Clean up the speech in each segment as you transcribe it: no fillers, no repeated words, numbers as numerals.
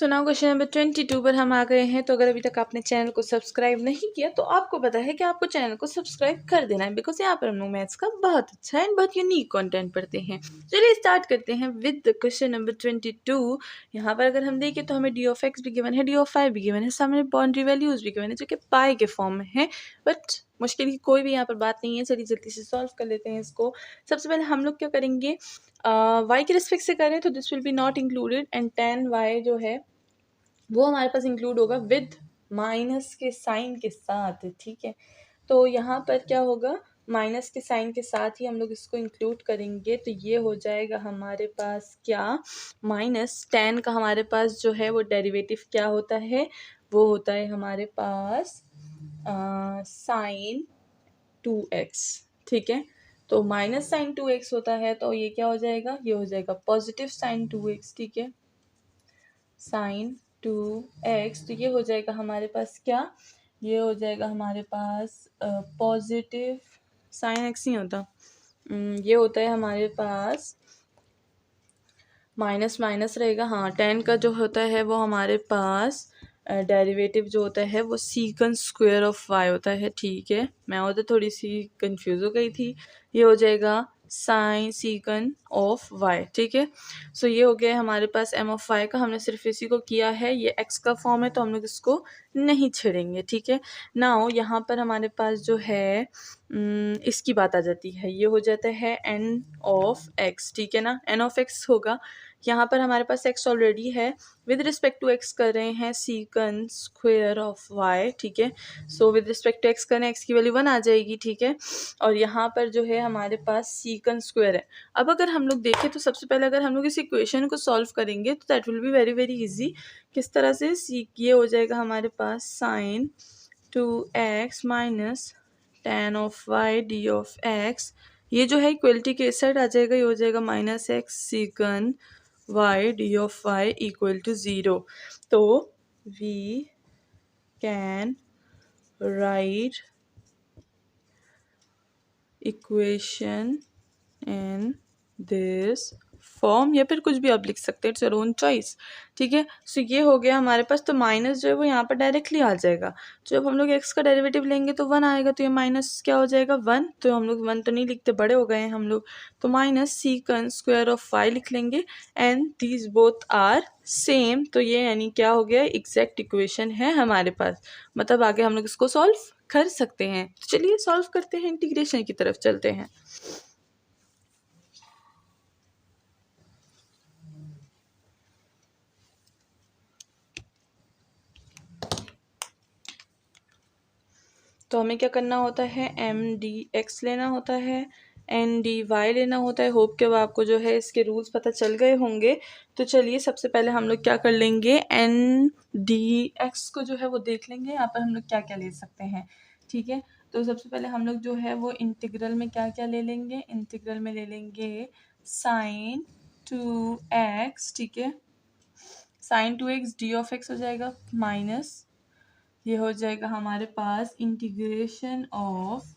So now question number 22 पर हम आ गए हैं। तो अगर अभी तक आपने चैनल को सब्सक्राइब नहीं किया तो आपको पता है कि आपको चैनल को सब्सक्राइब कर देना है, बिकॉज यहाँ पर हम लोग मैथ्स का बहुत अच्छा एंड बहुत यूनिक कंटेंट पढ़ते हैं। चलिए स्टार्ट करते हैं विद द क्वेश्चन नंबर 22। यहाँ पर अगर हम देखें तो हमें डी ऑफ एक्स भी गिवन है, डी ऑफ वाई भी गिवन है, सामने बाउंड्री वैल्यूज भी गिवन है जो कि पाई के फॉर्म में है। बट मुश्किल की कोई भी यहाँ पर बात नहीं है। चलिए जल्दी से सॉल्व कर लेते हैं इसको। सबसे पहले हम लोग क्या करेंगे, वाई के रिस्पेक्ट से करें तो this will be not included and tan y जो है वो हमारे पास इंक्लूड होगा विद माइनस के साइन के साथ। ठीक है, तो यहाँ पर क्या होगा, माइनस के साइन के साथ ही हम लोग इसको इंक्लूड करेंगे। तो ये हो जाएगा हमारे पास क्या, माइनस tan का हमारे पास जो है वो डेरिवेटिव क्या होता है, वो होता है हमारे पास साइन 2x। ठीक है, तो माइनस साइन 2x होता है, तो ये क्या हो जाएगा, ये हो जाएगा पॉजिटिव साइन 2x। ठीक है, साइन 2x, तो ये हो जाएगा हमारे पास क्या, ये हो जाएगा हमारे पास पॉजिटिव साइन x नहीं होता, ये होता है हमारे पास माइनस माइनस रहेगा। हाँ, tan का जो होता है वो हमारे पास डेरिवेटिव जो होता है वो सीकंड स्क्वायर ऑफ y होता है। ठीक है, मैं उधर थोड़ी सी कंफ्यूज हो गई थी। ये हो जाएगा साइन सीकंड ऑफ y। ठीक है, सो ये हो गया हमारे पास m ऑफ y का, हमने सिर्फ इसी को किया है, ये x का फॉर्म है तो हम लोग इसको नहीं छेड़ेंगे। ठीक है, नाउ यहाँ पर हमारे पास जो है इसकी बात आ जाती है, ये हो जाता है n ऑफ x। ठीक है ना, n ऑफ x होगा, यहाँ पर हमारे पास x ऑलरेडी है, विद रिस्पेक्ट टू x कर रहे हैं सीकंड स्क्वायर ऑफ y। ठीक है, so with respect to x कर रहे हैं, x की वैल्यू 1 आ जाएगी। ठीक है, और यहाँ पर जो है हमारे पास सीकंड स्क्वायर है। अब अगर हम लोग देखें तो सबसे पहले अगर हम लोग इस इक्वेशन को सॉल्व करेंगे तो that will be very very easy. किस तरह से, ये हो जाएगा हमारे पास sine 2x minus tan of y d of x, ये जो है इक्वलिटी के इस साइड आ जाएगा, ये हो जाएगा minus x second y d of y equal to 0। तो we can write equation in this form, या फिर कुछ भी आप लिख सकते हैं, इट्स योर ओन चॉइस। ठीक है, सो ये हो गया हमारे पास, तो माइनस जो है वो यहाँ पर डायरेक्टली आ जाएगा। जब हम लोग x का डेरिवेटिव लेंगे तो 1 आएगा, तो ये माइनस क्या हो जाएगा 1, तो हम लोग 1 तो नहीं लिखते, बड़े हो गए हैं हम लोग, तो minus second square of y लिख लेंगे and these both are same. तो ये यानी क्या हो गया, एग्जैक्ट इक्वेशन है हमारे पास, मतलब आगे हम लोग इसको सॉल्व कर सकते हैं। तो चलिए सॉल्व करते हैं, इंटीग्रेशन की तरफ चलते हैं। तो हमें क्या करना होता है, एम डी एक्स लेना होता है, एन डी वाई लेना होता है। होप के अब आपको जो है इसके रूल्स पता चल गए होंगे। तो चलिए सबसे पहले हम लोग क्या कर लेंगे, एन डी एक्स को जो है वो देख लेंगे, यहाँ पर हम लोग क्या क्या ले सकते हैं। ठीक है, तो सबसे पहले हम लोग जो है वो इंटीग्रल में क्या क्या ले लेंगे, इंटीग्रल में ले लेंगे साइन 2x। ठीक है, sign 2x D of x हो जाएगा, माइनस ये हो जाएगा हमारे पास integration of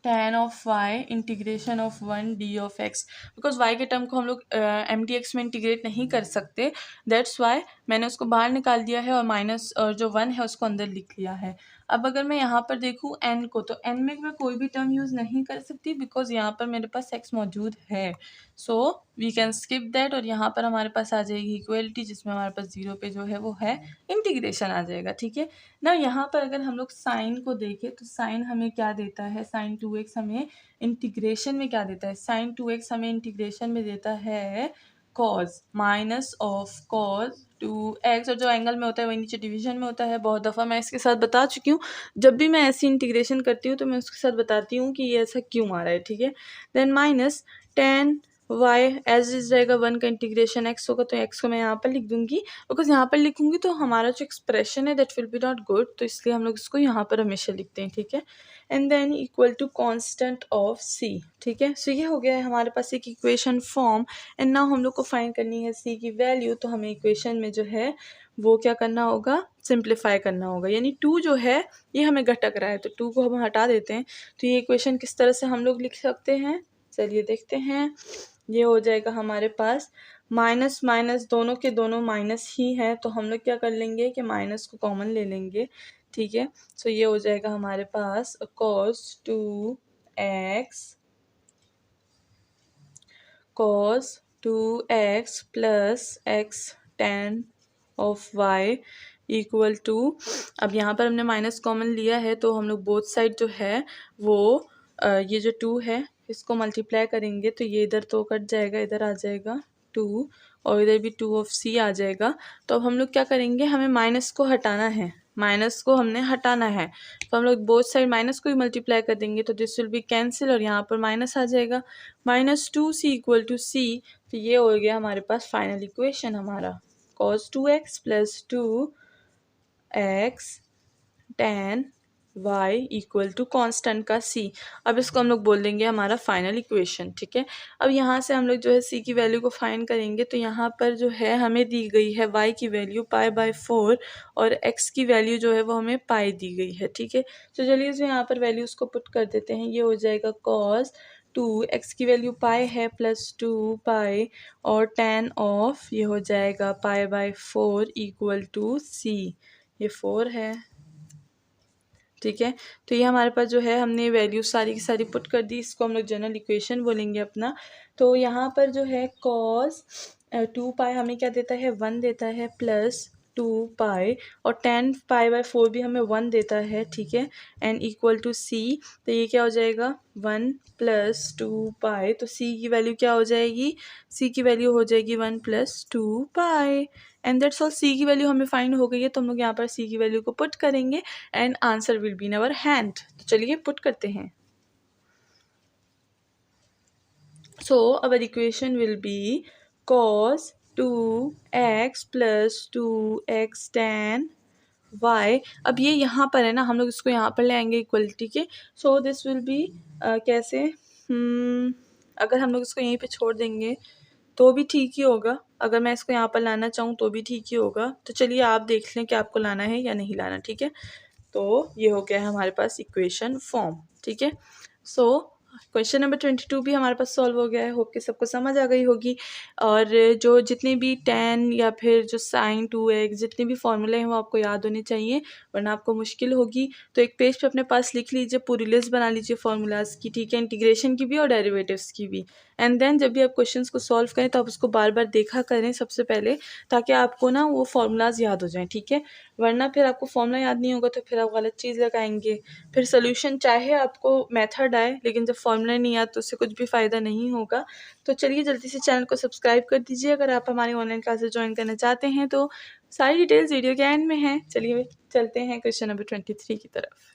tan of y integration of 1 d of x। Because y के टर्म को हम लोग एम डी एक्स में इंटीग्रेट नहीं कर सकते, दैट्स वाई मैंने उसको बाहर निकाल दिया है और माइनस और जो 1 है उसको अंदर लिख लिया है। अब अगर मैं यहाँ पर देखूँ n को, तो n में मैं कोई भी टर्म यूज़ नहीं कर सकती बिकॉज यहाँ पर मेरे पास x मौजूद है, so we can skip that. और यहाँ पर हमारे पास आ जाएगी इक्वलिटी, जिसमें हमारे पास 0 पे जो है वो है इंटीग्रेशन आ जाएगा। ठीक है ना, यहाँ पर अगर हम लोग साइन को देखें तो साइन हमें क्या देता है, साइन 2x हमें इंटीग्रेशन में क्या देता है, साइन 2x हमें इंटीग्रेशन में देता है cause, minus of cause 2x, और जो एंगल में होता है वही नीचे डिवीजन में होता है। बहुत दफ़ा मैं इसके साथ बता चुकी हूँ, जब भी मैं ऐसी इंटीग्रेशन करती हूँ तो मैं उसके साथ बताती हूँ कि ये ऐसा क्यों आ रहा है। ठीक है, then minus tan y as is रहेगा 1 का इंटीग्रेशन x होगा, तो x को मैं यहाँ पर लिख दूंगी, बिकॉज यहाँ पर लिखूंगी तो हमारा जो एक्सप्रेशन है that will be not good, तो इसलिए हम लोग इसको यहाँ पर हमेशा लिखते हैं। ठीक है, and then equal to constant of c। ठीक है, सो ये हो गया है हमारे पास एक इक्वेशन फॉर्म, एंड नाउ हम लोग को फाइंड करनी है c की वैल्यू। तो हमें इक्वेशन में जो है वो क्या करना होगा, सिंप्लीफाई करना होगा, यानी 2 जो है ये हमें घटक रहा है तो 2 को हम हटा देते हैं। तो ये इक्वेशन किस तरह से हम लोग लिख सकते हैं, चलिए देखते हैं। ये हो जाएगा हमारे पास माइनस माइनस दोनों के दोनों माइनस ही हैं, तो हम लोग क्या कर लेंगे कि माइनस को कॉमन ले लेंगे, ठीक है। सो ये हो जाएगा हमारे पास cos 2x plus x tan of y equal to, अब यहाँ पर हमने माइनस कॉमन लिया है तो हम लोग बोथ साइड जो है वो ये जो 2 है इसको मल्टीप्लाई करेंगे तो ये इधर तो कट जाएगा, इधर आ जाएगा 2 और इधर भी 2 ऑफ c आ जाएगा। तो अब हम लोग क्या करेंगे, हमें माइनस को हटाना है, माइनस को हमने हटाना है, तो हम लोग बोथ साइड माइनस को ही मल्टीप्लाई कर देंगे तो दिस विल बी कैंसिल और यहाँ पर माइनस आ जाएगा, -2c इक्वल टू c। तो ये हो गया हमारे पास फाइनल इक्वेशन हमारा cos 2x plus 2x tan y equal to constant का c। अब इसको हम लोग बोल देंगे हमारा फाइनल इक्वेशन, ठीक है। अब यहाँ से हम लोग जो है c की वैल्यू को फाइंड करेंगे तो यहाँ पर जो है हमें दी गई है y की वैल्यू π/4 और x की वैल्यू जो है वो हमें पाई दी गई है, ठीक है। तो चलिए इसमें यहाँ पर वैल्यूज़ को पुट कर देते हैं, ये हो जाएगा cos 2 x की वैल्यू पाई है प्लस 2 पाई और tan ऑफ ये हो जाएगा π/4 इक्वल टू c, ये 4 है, ठीक है। तो ये हमारे पास जो है हमने वैल्यू सारी की सारी पुट कर दी, इसको हम लोग जनरल इक्वेशन बोलेंगे अपना। तो यहाँ पर जो है cos 2 पाई हमें क्या देता है, 1 देता है प्लस 2 पाई और tan π/4 भी हमें 1 देता है, ठीक है, एंड इक्वल टू c। तो ये क्या हो जाएगा 1 प्लस 2 पाई, तो c की वैल्यू क्या हो जाएगी, c की वैल्यू हो जाएगी 1 plus 2 pi and that's all. c की वैल्यू हमें फाइंड हो गई है तो हम लोग यहाँ पर c की वैल्यू को पुट करेंगे and answer will be in our hand. तो चलिए पुट करते हैं। So our equation will be cos 2x plus 2x tan y। अब ये यहाँ पर है ना, हम लोग इसको यहाँ पर ले आएंगे इक्वलिटी के। सो दिस विल बी कैसे, अगर हम लोग इसको यहीं पे छोड़ देंगे तो भी ठीक ही होगा, अगर मैं इसको यहाँ पर लाना चाहूँ तो भी ठीक ही होगा। तो चलिए आप देख लें कि आपको लाना है या नहीं लाना, ठीक है। तो ये हो गया है हमारे पास इक्वेशन फॉर्म, ठीक है। सो क्वेश्चन नंबर 22 भी हमारे पास सॉल्व हो गया है, होप कि सबको समझ आ गई होगी। और जो जितने भी tan या फिर जो sin 2x जितने भी फॉर्मूले हैं वो आपको याद होने चाहिए, वरना आपको मुश्किल होगी। तो एक पेज पे अपने पास लिख लीजिए, पूरी लिस्ट बना लीजिए फार्मूलाज की, ठीक है, इंटीग्रेशन की भी और डेरिवेटिव्स की भी। एंड देन जब भी आप क्वेश्चंस को सॉल्व करें तो आप उसको बार बार देखा करें सबसे पहले, ताकि आपको ना वो फार्मूलाज याद हो जाएं, ठीक है। वरना फिर आपको फॉर्मूला याद नहीं होगा तो फिर आप गलत चीज़ लगाएंगे, फिर सोल्यूशन चाहे आपको मेथड आए लेकिन जब फॉर्मूला नहीं आया तो उससे कुछ भी फ़ायदा नहीं होगा। तो चलिए जल्दी से चैनल को सब्सक्राइब कर दीजिए अगर आप हमारी ऑनलाइन क्लासेस ज्वाइन करना चाहते हैं तो सारी डिटेल्स वीडियो के एंड में है। चलिए चलते हैं क्वेश्चन नंबर 23 की तरफ।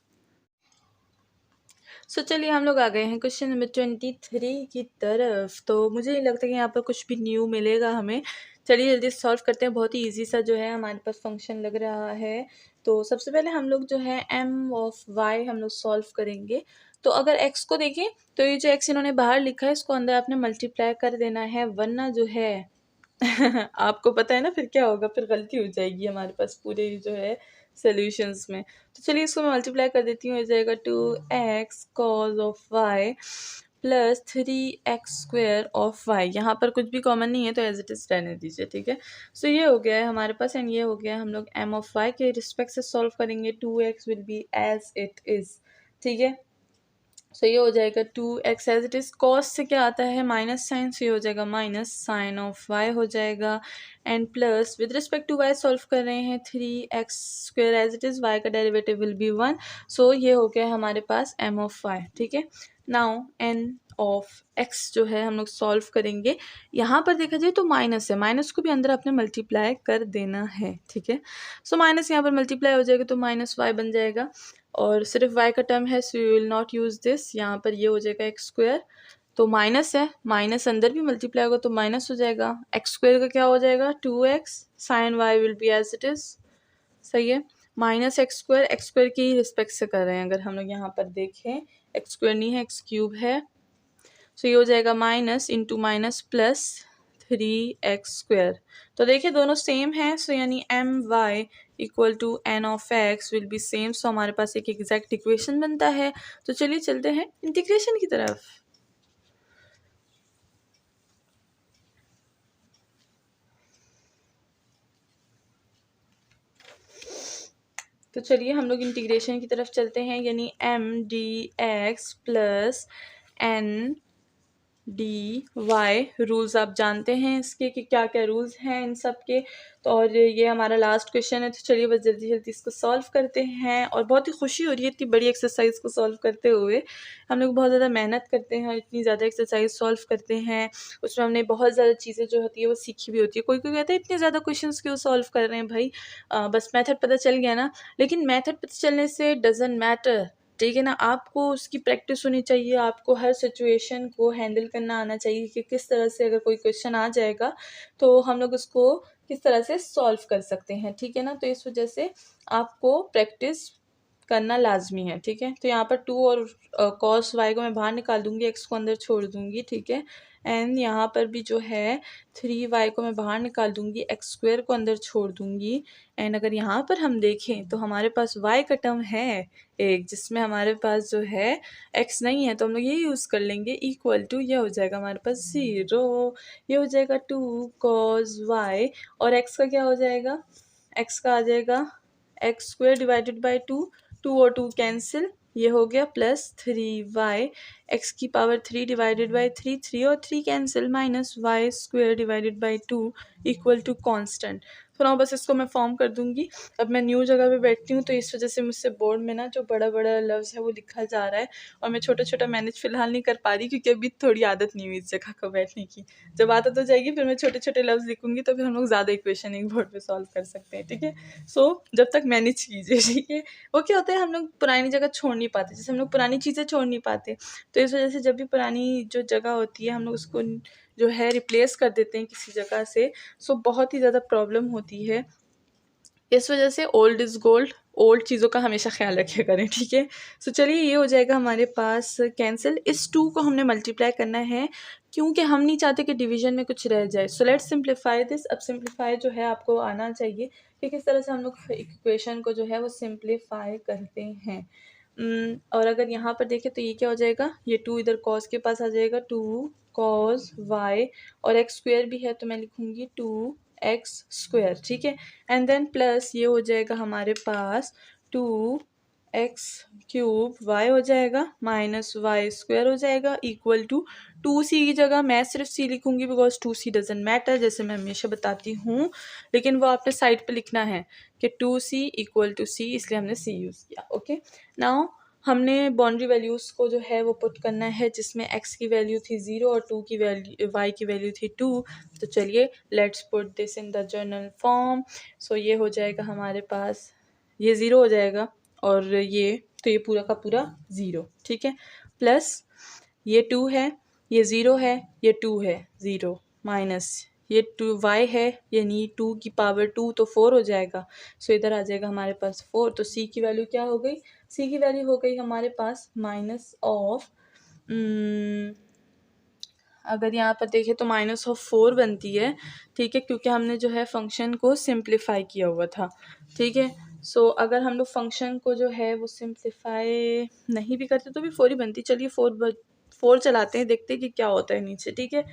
चलिए हम लोग आ गए हैं क्वेश्चन नंबर 23 की तरफ। तो मुझे नहीं लगता कि यहाँ पर कुछ भी न्यू मिलेगा हमें। चलिए जल्दी सॉल्व करते हैं, बहुत ही इजी सा जो है हमारे पास फंक्शन लग रहा है। तो सबसे पहले हम लोग जो है m ऑफ y हम लोग सॉल्व करेंगे। तो अगर x को देखें तो ये जो x इन्होंने बाहर लिखा है इसको अंदर आपने मल्टीप्लाई कर देना है, वरना जो है आपको पता है ना फिर क्या होगा, फिर गलती हो जाएगी हमारे पास पूरे जो है सॉल्यूशंस में। तो चलिए इसको मैं मल्टीप्लाई कर देती हूँ, हो जाएगा 2x cos of y plus 3x square of y। यहाँ पर कुछ भी कॉमन नहीं है तो एज इट इज़ रहने दीजिए, ठीक है। सो ये हो गया है हमारे पास एंड ये हो गया है, हम लोग m ऑफ y के रिस्पेक्ट से सॉल्व करेंगे, 2x will be as it is, ठीक है। सो ये हो जाएगा 2x as it is, cos से क्या आता है माइनस साइन, से हो जाएगा माइनस साइन ऑफ y हो जाएगा and plus with respect to y solve कर रहे हैं 3x square as it is, y का डेरिवेटिव विल बी 1। सो ये हो गया हमारे पास m ऑफ y, ठीक है। नाउ n ऑफ x जो है हम लोग सॉल्व करेंगे, यहाँ पर देखा जाए तो माइनस है, माइनस को भी अंदर आपने मल्टीप्लाई कर देना है, ठीक है। सो माइनस यहाँ पर मल्टीप्लाई हो जाएगा तो माइनस y बन जाएगा और सिर्फ y का टर्म है, so you will not use this. यहाँ पर ये हो जाएगा एक्स स्क्वेयर, तो माइनस है, माइनस अंदर भी मल्टीप्लाई होगा तो माइनस हो जाएगा, एक्स स्क्वेयर का क्या हो जाएगा 2x, sine y will be as it is, सही है। माइनस एक्स स्क्वेयर की रिस्पेक्ट से कर रहे हैं, अगर हम लोग यहाँ पर देखें एक्स स्क्वेयर नहीं है एक्स क्यूब है। सो ये हो जाएगा minus into minus plus 3x square. तो देखिए दोनों सेम है, सो यानी my equal to n of x will be same. So हमारे पास एक एग्जैक्ट इक्वेशन बनता है। तो चलिए चलते हैं इंटीग्रेशन की तरफ। तो चलिए हम लोग इंटीग्रेशन की तरफ चलते हैं, यानी mdx plus n dy rules आप जानते हैं इसके कि क्या क्या रूल्स हैं इन सब के। तो और ये हमारा लास्ट क्वेश्चन है, तो चलिए बस जल्दी जल्दी इसको सॉल्व करते हैं। और बहुत ही खुशी हो रही है इतनी बड़ी एक्सरसाइज को सॉल्व करते हुए। हम लोग बहुत ज़्यादा मेहनत करते हैं और इतनी ज़्यादा एक्सरसाइज सॉल्व करते हैं, उसमें हमने बहुत ज़्यादा चीज़ें जो होती है वो सीखी भी होती है। कोई कोई कहता है इतने ज़्यादा क्वेश्चन क्यों सॉल्व कर रहे हैं भाई, बस मैथड पता चल गया ना। लेकिन मैथड पता चलने से डजेंट मैटर, ठीक है ना। आपको उसकी प्रैक्टिस होनी चाहिए, आपको हर सिचुएशन को हैंडल करना आना चाहिए कि किस तरह से अगर कोई क्वेश्चन आ जाएगा तो हम लोग उसको किस तरह से सॉल्व कर सकते हैं, ठीक है ना। तो इस वजह से आपको प्रैक्टिस करना लाजमी है, ठीक है। तो यहाँ पर 2 और cos y को मैं बाहर निकाल दूंगी, x को अंदर छोड़ दूंगी, ठीक है। एंड यहाँ पर भी जो है 3y को मैं बाहर निकाल दूंगी, x स्क्वायर को अंदर छोड़ दूंगी। एंड अगर यहाँ पर हम देखें तो हमारे पास y का टर्म है एक, जिसमें हमारे पास जो है x नहीं है, तो हम लोग ये यूज़ कर लेंगे इक्वल टू, ये हो जाएगा हमारे पास 0, ये हो जाएगा 2 cos y, और x का क्या हो जाएगा, x का आ जाएगा x स्क्वायर डिवाइडेड बाई 2, 2 और 2 कैंसिल, ये हो गया प्लस 3y, x की पावर 3 डिवाइडेड बाई 3, 3 और 3 cancel, minus y square divided by 2 equal to constant. तो ना बस इसको मैं फॉर्म कर दूंगी। अब मैं न्यू जगह पे बैठती हूँ तो इस वजह से मुझसे बोर्ड में ना जो बड़ा बड़ा लफ्ज़ है वो लिखा जा रहा है, और मैं छोटा छोटा मैनेज फ़िलहाल नहीं कर पा रही क्योंकि अभी थोड़ी आदत नहीं हुई इस जगह को बैठने की। जब आदत हो जाएगी फिर मैं छोटे छोटे लफ्ज़ लिखूँगी, तो फिर हम लोग ज़्यादा इक्वेशन एक बोर्ड पे सॉल्व कर सकते हैं, ठीक है। सो जब तक मैनेज कीजिए, ठीक है। वो क्या होता है, हम लोग पुरानी जगह छोड़ नहीं पाते, जैसे हम लोग पुरानी चीज़ें छोड़ नहीं पाते, तो इस वजह से जब भी पुरानी जो जगह होती है हम लोग उसको जो है रिप्लेस कर देते हैं किसी जगह से, सो बहुत ही ज़्यादा प्रॉब्लम होती है। इस वजह से ओल्ड इज़ गोल्ड, ओल्ड चीज़ों का हमेशा ख्याल रखा करें, ठीक है। सो चलिए ये हो जाएगा हमारे पास कैंसिल। इस 2 को हमने मल्टीप्लाई करना है क्योंकि हम नहीं चाहते कि डिवीजन में कुछ रह जाए। So let's simplify this. अब सिंप्लीफाई जो है आपको आना चाहिए कि किस तरह से हम लोग इक्वेशन को जो है वो सिंप्लीफाई करते हैं। और अगर यहाँ पर देखें तो ये क्या हो जाएगा, ये 2 इधर कॉस के पास आ जाएगा, 2 कॉस y, और x स्क्वायर भी है तो मैं लिखूँगी 2x स्क्वायर, ठीक है। एंड देन प्लस ये हो जाएगा हमारे पास 2x क्यूब y हो जाएगा, माइनस y स्क्वायर हो जाएगा इक्वल टू 2c की जगह मैं सिर्फ c लिखूँगी बिकॉज 2c डजेंट मैटर, जैसे मैं हमेशा बताती हूँ, लेकिन वो आपने साइड पे लिखना है कि 2c इक्वल टू c, इसलिए हमने c यूज़ किया, ओके। नाउ हमने बाउंड्री वैल्यूज़ को जो है वो पुट करना है, जिसमें x की वैल्यू थी 0 और 2 की वैल्यू y की वैल्यू थी 2। तो चलिए let's put this in the general form. So ये हो जाएगा हमारे पास, ये 0 हो जाएगा और ये, तो ये पूरा का पूरा 0, ठीक है। प्लस ये 2 है, ये 0 है, ये 2 है 0, माइनस ये 2y है, यानी 2 की पावर 2 तो 4 हो जाएगा। सो इधर आ जाएगा हमारे पास 4, तो c की वैल्यू क्या हो गई, c की वैल्यू हो गई हमारे पास माइनस ऑफ, अगर यहाँ पर देखें तो माइनस ऑफ 4 बनती है, ठीक है, क्योंकि हमने जो है फंक्शन को सिंप्लीफाई किया हुआ था, ठीक है। सो अगर हम लोग फंक्शन को जो है वो सिंप्लीफाई नहीं भी करते तो भी 4 ही बनती। चलिए 4 चलाते हैं, देखते हैं कि क्या होता है नीचे, ठीक है।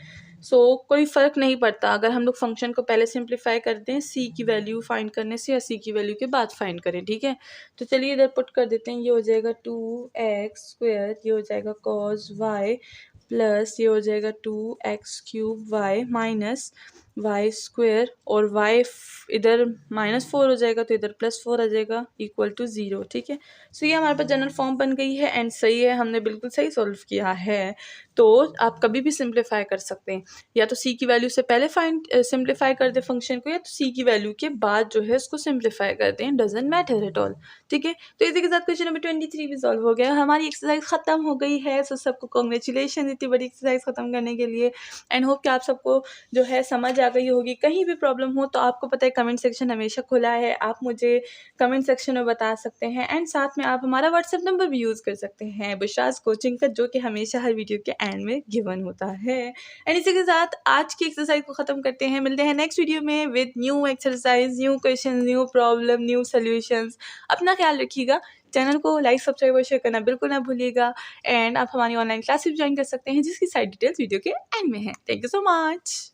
सो कोई फ़र्क नहीं पड़ता अगर हम लोग फंक्शन को पहले सिंप्लीफाई करते हैं सी की वैल्यू फाइंड करने से, या सी की वैल्यू के बाद फाइंड करें, ठीक है। तो चलिए इधर पुट कर देते हैं, ये हो जाएगा 2x स्क्वायर, ये हो जाएगा cos y, प्लस ये हो जाएगा 2x cube y, minus y square, और y इधर -4 हो जाएगा तो इधर +4 आ जाएगा इक्वल टू 0, ठीक है। सो ये हमारे पास जनरल फॉर्म बन गई है एंड सही है, हमने बिल्कुल सही सॉल्व किया है। तो आप कभी भी सिंप्लीफाई कर सकते हैं, या तो c की वैल्यू से पहले सिंप्लीफाई कर दे फंक्शन को, या तो c की वैल्यू के बाद जो है उसको सिंप्लीफाई कर दें, डजेंट मैटर एट ऑल, ठीक है। तो इसी के साथ क्वेश्चन नंबर 23 भी सॉल्व हो गया, हमारी एक्सरसाइज खत्म हो गई है। सो सबको कॉन्ग्रेचुलेशन इतनी बड़ी एक्सरसाइज खत्म करने के लिए, एंड होप कि आप सबको जो है समझ आ गई होगी। कहीं भी प्रॉब्लम हो तो आपको पता है कमेंट सेक्शन हमेशा खुला है, आप मुझे कमेंट सेक्शन में बता सकते हैं, एंड साथ में आप हमारा व्हाट्सएप नंबर भी यूज़ कर सकते हैं, बुशराज कोचिंग का, जो कि हमेशा हर वीडियो के एंड में गिवन होता है। एंड इसी के साथ आज की एक्सरसाइज को ख़त्म करते हैं, मिलते हैं नेक्स्ट वीडियो में with new exercise, new question, new problem, new solutions. अपना ख्याल रखिएगा, चैनल को लाइक सब्सक्राइब और शेयर करना बिल्कुल ना भूलिएगा, एंड आप हमारी ऑनलाइन क्लासेस ज्वाइन कर सकते हैं जिसकी सारी डिटेल्स वीडियो के एंड में है। Thank you so much.